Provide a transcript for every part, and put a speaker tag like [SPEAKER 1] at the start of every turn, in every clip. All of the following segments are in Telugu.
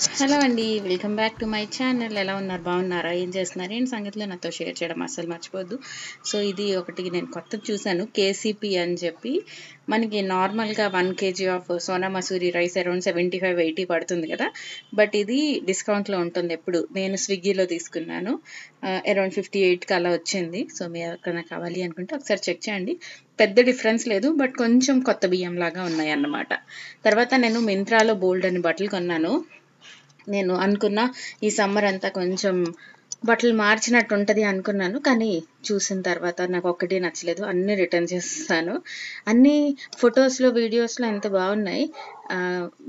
[SPEAKER 1] హలో అండి. Welcome back to my channel. ఎలా ఉన్నారు? బాగున్నారా? ఏం చేస్తున్నారు? ఏంటి సంగతిలో నాతో షేర్ చేయడం అస్సలు మర్చిపోద్దు. సో ఇది ఒకటి నేను కొత్తది చూశాను, కేసీపీ అని చెప్పి. మనకి నార్మల్గా 1 kg of Sona Masuri rice around 75-80 పడుతుంది కదా. బట్ ఇది డిస్కౌంట్లో ఉంటుంది ఎప్పుడు. నేను స్విగ్గీలో తీసుకున్నాను, అరౌండ్ 58కి అలా వచ్చింది. సో మీరు ఎవరికైనా కావాలి అనుకుంటే ఒకసారి చెక్ చేయండి. పెద్ద డిఫరెన్స్ లేదు, బట్ కొంచెం కొత్త బియ్యం లాగా ఉన్నాయి అన్నమాట. తర్వాత నేను మింత్రాలో బోల్డ్ అని బట్టలు కొన్నాను. నేను అనుకున్న ఈ సమ్మర్ అంతా కొంచెం బట్టలు మార్చినట్టు ఉంటుంది అనుకున్నాను, కానీ చూసిన తర్వాత నాకు ఒక్కటి నచ్చలేదు, అన్నీ రిటర్న్ చేస్తాను. అన్నీ ఫొటోస్లో వీడియోస్లో ఎంత బాగున్నాయి,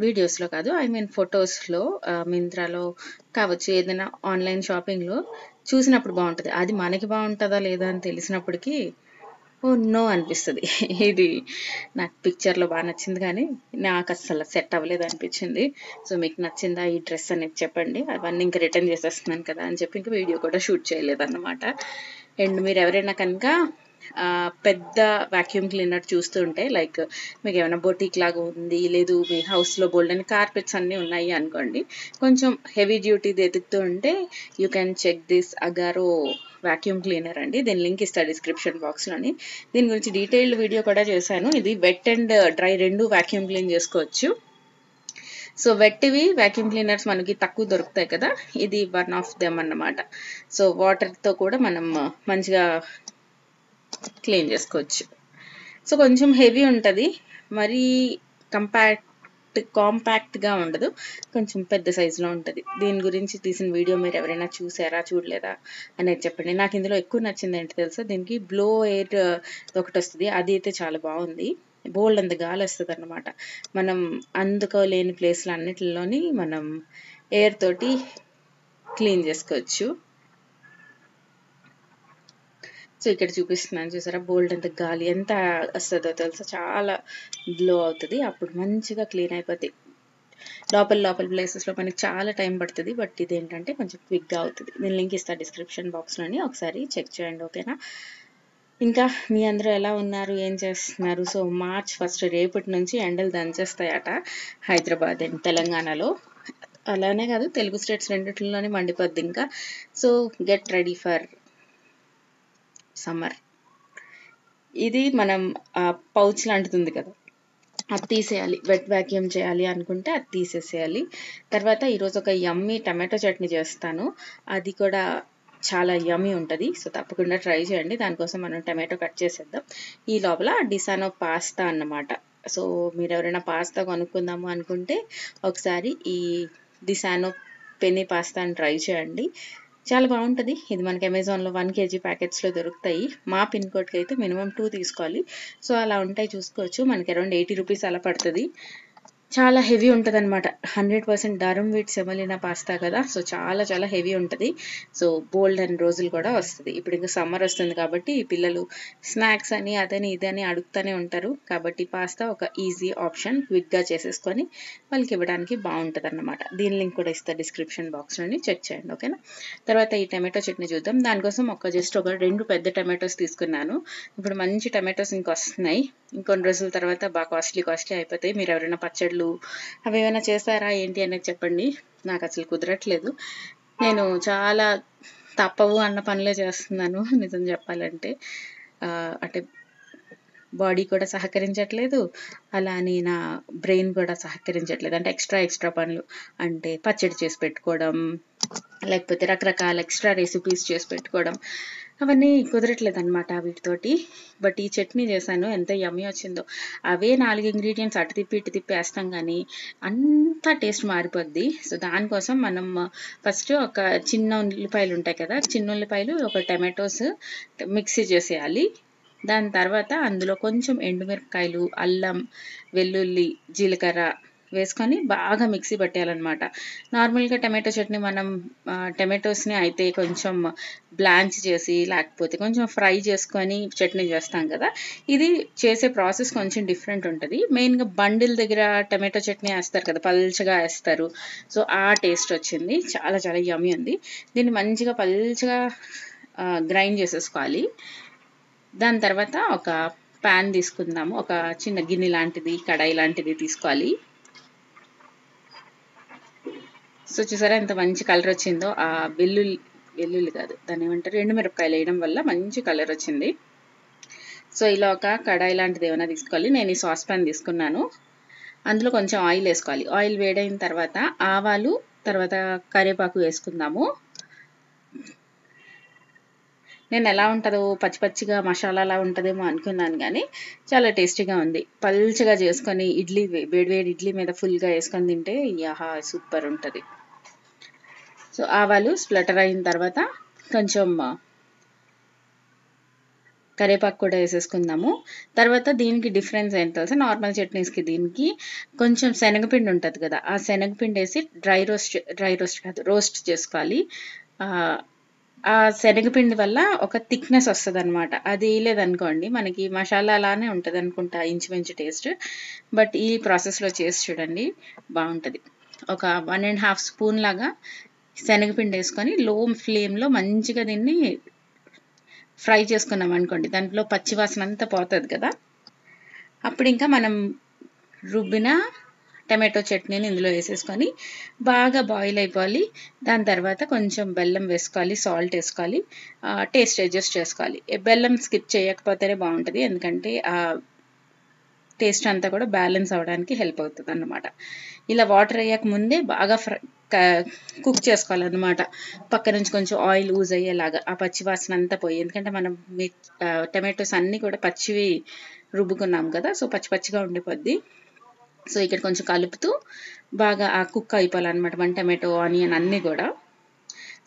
[SPEAKER 1] వీడియోస్లో కాదు, ఐ మీన్ ఫొటోస్లో, మింత్రాలో కావచ్చు, ఏదైనా ఆన్లైన్ షాపింగ్లో చూసినప్పుడు బాగుంటుంది. అది మనకి బాగుంటుందా లేదా అని తెలిసినప్పటికీ ఓ నో అనిపిస్తుంది. ఇది నాకు పిక్చర్లో బాగా నచ్చింది, కానీ నాకు అస్సలు సెట్ అవ్వలేదు అనిపించింది. సో మీకు నచ్చిందా ఈ డ్రెస్ అనేది చెప్పండి. అవన్నీ ఇంకా రిటర్న్ చేసేస్తున్నాను కదా అని చెప్పి ఇంకా వీడియో కూడా షూట్ చేయలేదు అన్నమాట. అండ్ మీరు ఎవరైనా కనుక పెద్ద వాక్యూమ్ క్లీనర్ చూస్తుంటే, లైక్ మీకు ఏమైనా బొటీక్ లాగా ఉంది, లేదు మీ హౌస్లో బోల్డ్ అని కార్పెట్స్ అన్నీ ఉన్నాయి అనుకోండి, కొంచెం హెవీ డ్యూటీది ఎదుగుతూ ఉంటే you can check this Agaro vacuum cleaner అండి. దీని లింక్ ఇస్తా డిస్క్రిప్షన్ బాక్స్లోని. దీని గురించి డీటెయిల్డ్ వీడియో కూడా చేశాను. ఇది వెట్ అండ్ డ్రై రెండు వాక్యూమ్ క్లీన్ చేసుకోవచ్చు. సో వెట్టివి వాక్యూమ్ క్లీనర్స్ మనకి తక్కువ దొరుకుతాయి కదా, ఇది వన్ ఆఫ్ దెమ్ అన్నమాట. సో వాటర్తో కూడా మనం మంచిగా క్లీన్ చేసుకోవచ్చు. సో కొంచెం హెవీ ఉంటుంది, మరీ కాంపాక్ట్గా ఉండదు, కొంచెం పెద్ద సైజులో ఉంటుంది. దీని గురించి తీసిన వీడియో మీరు ఎవరైనా చూసారా చూడలేదా అనేది చెప్పండి. నాకు ఇందులో ఎక్కువ నచ్చింది ఏంటి తెలుసా, దీనికి బ్లో ఎయిర్ ఒకటి వస్తుంది, అది అయితే చాలా బాగుంది. బోల్డ్ అంత గాలి వస్తుంది అన్నమాట. మనం అందుకోలేని ప్లేస్లు అన్నిటిలోని మనం ఎయిర్ తోటి క్లీన్ చేసుకోవచ్చు. సో ఇక్కడ చూపిస్తున్నాను చూసారా, బోల్డ్ అంత గాలి ఎంత వస్తుందో తెలుసా, చాలా గ్లో అవుతుంది, అప్పుడు మంచిగా క్లీన్ అయిపోతాయి. లోపల ప్లేసెస్లో మనకి చాలా టైం పడుతుంది, బట్ ఇదేంటంటే కొంచెం క్విక్గా అవుతుంది. నేను లింక్ ఇస్తాను డిస్క్రిప్షన్ బాక్స్లోని, ఒకసారి చెక్ చేయండి, ఓకేనా. ఇంకా మీ అందరూ ఎలా ఉన్నారు, ఏం చేస్తున్నారు? సో మార్చ్ 1 రేపటి నుంచి ఎండలు దంచేస్తాయట హైదరాబాద్ అండ్ తెలంగాణలో. అలానే కాదు, తెలుగు స్టేట్స్ రెండిట్లోనే మండిపోద్ది ఇంకా. So get ready for summer. ఇది మనం పౌచ్ లాంటిది కదా, అది తీసేయాలి. వెట్ వ్యాక్యూమ్ చేయాలి అనుకుంటే అది తీసేసేయాలి. తర్వాత ఈరోజు ఒక యమ్మీ టమాటో చట్నీ చేస్తాను, అది కూడా చాలా యమ్మీ ఉంటుంది. సో తప్పకుండా ట్రై చేయండి. దానికోసం మనం టమాటో కట్ చేసేద్దాం. ఈ లోపల డిసానో పాస్తా అన్నమాట. సో మీరు ఎవరైనా పాస్తా కొనుక్కుందాము అనుకుంటే ఒకసారి ఈ డిసానో పెన్నీ పాస్తాని ట్రై చేయండి, చాలా బాగుంటుంది. ఇది మనకి అమెజాన్లో 1 kg ప్యాకెట్స్లో దొరుకుతాయి. మా పిన్ కోడ్కి అయితే మినిమం 2 తీసుకోవాలి. సో అలా ఉంటాయి, చూసుకోవచ్చు. మనకి అరౌండ్ 80 రూపీస్ అలా పడుతుంది. చాలా హెవీ ఉంటుంది అనమాట. 100% డరం వీట్ సెమలినా పాస్తా కదా, సో చాలా చాలా హెవీ ఉంటుంది. సో బోల్డ్ అండ్ రోజులు కూడా వస్తుంది. ఇప్పుడు ఇంకా సమ్మర్ వస్తుంది కాబట్టి పిల్లలు స్నాక్స్ అని అదని ఇదని అడుగుతూనే ఉంటారు, కాబట్టి పాస్తా ఒక ఈజీ ఆప్షన్, క్విక్గా చేసేసుకొని వాళ్ళకి ఇవ్వడానికి బాగుంటుంది అన్నమాట. దీని లింక్ కూడా ఇస్తా డిస్క్రిప్షన్ బాక్స్లోని, చెక్ చేయండి, ఓకేనా. తర్వాత ఈ టమాటో చట్నీ చూద్దాం. దానికోసం జస్ట్ ఒక 2 పెద్ద టమాటోస్ తీసుకున్నాను. ఇప్పుడు మంచి టమాటోస్ ఇంకొస్తున్నాయి, ఇంకొన్ని రోజుల తర్వాత బాగా కాస్ట్లీ అయిపోతాయి. మీరు ఎవరైనా పచ్చళ్ళు అవి ఏమైనా చేస్తారా ఏంటి అనేది చెప్పండి. నాకు అసలు కుదరట్లేదు, నేను చాలా తప్పవు అన్న పనులే చేస్తున్నాను నిజం చెప్పాలంటే. అంటే బాడీ కూడా సహకరించట్లేదు, అలా అని నా బ్రెయిన్ కూడా సహకరించట్లేదు. అంటే ఎక్స్ట్రా పనులు, అంటే పచ్చడి చేసి పెట్టుకోవడం, లేకపోతే రకరకాల ఎక్స్ట్రా రెసిపీస్ చేసి పెట్టుకోవడం, అవన్నీ కుదరట్లేదు అనమాట వీటితోటి. బట్ ఈ చట్నీ చేశాను, ఎంత యమ్మీ వచ్చిందో. అవే 4 ఇంగ్రీడియంట్స్ అటు తిప్పి ఇటు తిప్పి వేస్తాం, కానీ అంతా టేస్ట్ మారిపోద్ది. సో దానికోసం మనం ఫస్ట్ ఒక చిన్న ఉల్లిపాయలు ఉంటాయి కదా, చిన్న ఉల్లిపాయలు, ఒక టమాటోస్ మిక్సీ చేసేయాలి. దాని తర్వాత అందులో కొంచెం ఎండుమిరపకాయలు, అల్లం, వెల్లుల్లి, జీలకర్ర వేసుకొని బాగా మిక్సీ పట్టేయాలన్నమాట. నార్మల్గా టమాటో చట్నీ మనం టమాటోస్ని అయితే కొంచెం బ్లాంచ్ చేసి, లేకపోతే కొంచెం ఫ్రై చేసుకొని చట్నీ చేస్తాం కదా, ఇది చేసే ప్రాసెస్ కొంచెం డిఫరెంట్ ఉంటుంది. మెయిన్గా బండిల్ దగ్గర టమాటో చట్నీ వేస్తారు కదా, పల్చగా వేస్తారు. సో ఆ టేస్ట్ వచ్చింది, చాలా చాలా యమ్మీ ఉంది. దీన్ని మంచిగా పల్చగా గ్రైండ్ చేసేసుకోవాలి. దాని తర్వాత ఒక ప్యాన్ తీసుకుందాము, ఒక చిన్న గిన్నె లాంటిది, కడాయి లాంటిది తీసుకోవాలి. సో చూసారా ఎంత మంచి కలర్ వచ్చిందో. ఆ వెల్లుల్లి కాదు దాన్ని ఏమంటారు, ఎండుమిరపకాయలు వేయడం వల్ల మంచి కలర్ వచ్చింది. సో ఇలా ఒక కడాయి లాంటిది ఏమైనా తీసుకోవాలి. నేను ఈ సాస్ పాన్ తీసుకున్నాను. అందులో కొంచెం ఆయిల్ వేసుకోవాలి. ఆయిల్ వేడైన తర్వాత ఆవాలు, తర్వాత కరివేపాకు వేసుకుందాము. నేను ఎలా ఉంటుందో పచ్చి పచ్చిగా మసాలాలా ఉంటుందేమో అనుకున్నాను, కానీ చాలా టేస్టీగా ఉంది. పల్చగా చేసుకొని ఇడ్లీ, వేడివేడి ఇడ్లీ మీద ఫుల్గా వేసుకొని తింటే యాహా సూపర్ ఉంటుంది. సో ఆవాలు స్ప్లటర్ అయిన తర్వాత కొంచెం కరివేపాకు కూడా వేసేసుకుందాము. తర్వాత దీనికి డిఫరెన్స్ ఏంటి తెలుసా, నార్మల్ చట్నీస్కి దీనికి కొంచెం శనగపిండి ఉంటుంది కదా, ఆ శనగపిండి వేసి రోస్ట్ చేసుకోవాలి. ఆ శనగపిండి వల్ల ఒక థిక్నెస్ వస్తుంది అనమాట. అది లేదనుకోండి మనకి మసాలా అలానే ఉంటుంది అనుకుంటా, ఇంచుమించు టేస్ట్. బట్ ఈ ప్రాసెస్లో చేసి చూడండి, బాగుంటుంది. ఒక 1.5 స్పూన్ లాగా శనగపిండి వేసుకొని లో ఫ్లేమ్లో మంచిగా దీన్ని ఫ్రై చేసుకున్నాం అనుకోండి, దాంట్లో పచ్చివాసన అంతా పోతుంది కదా. అప్పుడు ఇంకా మనం రుబ్బిన టమాటో చట్నీని ఇందులో వేసేసుకొని బాగా బాయిల్ అయిపోవాలి. దాని తర్వాత కొంచెం బెల్లం వేసుకోవాలి, సాల్ట్ వేసుకోవాలి, టేస్ట్ అడ్జస్ట్ చేసుకోవాలి. బెల్లం స్కిప్ చేయకపోతేనే బాగుంటుంది, ఎందుకంటే ఆ టేస్ట్ అంతా కూడా బ్యాలెన్స్ అవ్వడానికి హెల్ప్ అవుతుంది అన్నమాట. ఇలా వాటర్ వేయక ముందే బాగా కుక్ చేసుకోవాలన్నమాట. పక్క నుంచి కొంచెం ఆయిల్ యూజ్ అయ్యేలాగా ఆ పచ్చి వాసన అంతా పోయి, ఎందుకంటే మనం టమాటోస్ అన్నీ కూడా పచ్చివి రుబ్బుకున్నాం కదా, సో పచ్చి పచ్చిగా ఉండిపోద్ది. సో ఇక్కడ కొంచెం కలుపుతూ బాగా ఆ కుక్ అయిపోవాలన్నమాట. మన టమాటో, ఆనియన్ అన్నీ కూడా.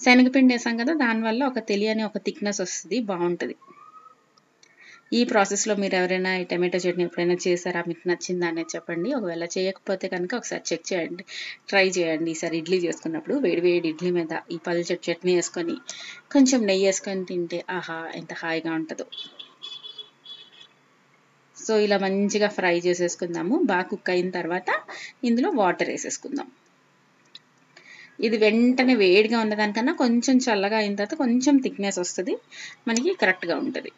[SPEAKER 1] శనగపిండి వేసాం కదా, దానివల్ల ఒక తెలియని ఒక థిక్నెస్ వస్తుంది, బాగుంటుంది. ఈ ప్రాసెస్లో మీరు ఎవరైనా ఈ టమాటో చట్నీ ఎప్పుడైనా చేశారా, మీకు నచ్చిందా అనేది చెప్పండి. ఒకవేళ చేయకపోతే కనుక ఒకసారి చెక్ చేయండి, ట్రై చేయండి. ఈసారి ఇడ్లీ చేసుకున్నప్పుడు వేడి ఇడ్లీ మీద ఈ పల్చటి చట్నీ వేసుకొని కొంచెం నెయ్యి వేసుకొని తింటే ఆహా ఎంత హాయిగా ఉంటుందో. సో ఇలా మంచిగా ఫ్రై చేసేసుకుందాము. బాగా కుక్ అయిన తర్వాత ఇందులో వాటర్ వేసేసుకుందాం. ఇది వెంటనే వేడిగా ఉన్నదానికన్నా కొంచెం చల్లగా అయిన తర్వాత కొంచెం థిక్నెస్ వస్తుంది, మనకి కరెక్ట్గా ఉంటుంది.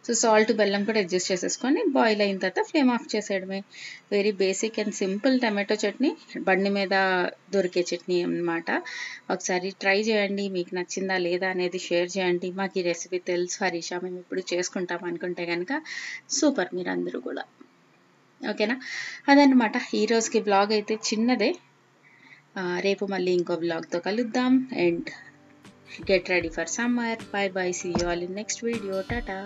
[SPEAKER 1] సో సాల్ట్, బెల్లం కూడా అడ్జస్ట్ చేసేసుకొని బాయిల్ అయిన తర్వాత ఫ్లేమ్ ఆఫ్ చేసేయడమే. Very basic and simple tomato chutney, బండి మీద దొరికే చట్నీ అన్నమాట. ఒకసారి ట్రై చేయండి, మీకు నచ్చిందా లేదా అనేది షేర్ చేయండి. మాకు ఈ రెసిపీ తెలుసు హరీషా, మేము ఇప్పుడు చేసుకుంటాం అనుకుంటే కనుక సూపర్ మీరందరూ కూడా. ఓకేనా, అదనమాట ఈరోజుకి వ్లాగ్ అయితే చిన్నదే. రేపు మళ్ళీ ఇంకో వ్లాగ్తో కలుద్దాం. And get ready for summer. Bye bye, see you all in next video. Tata.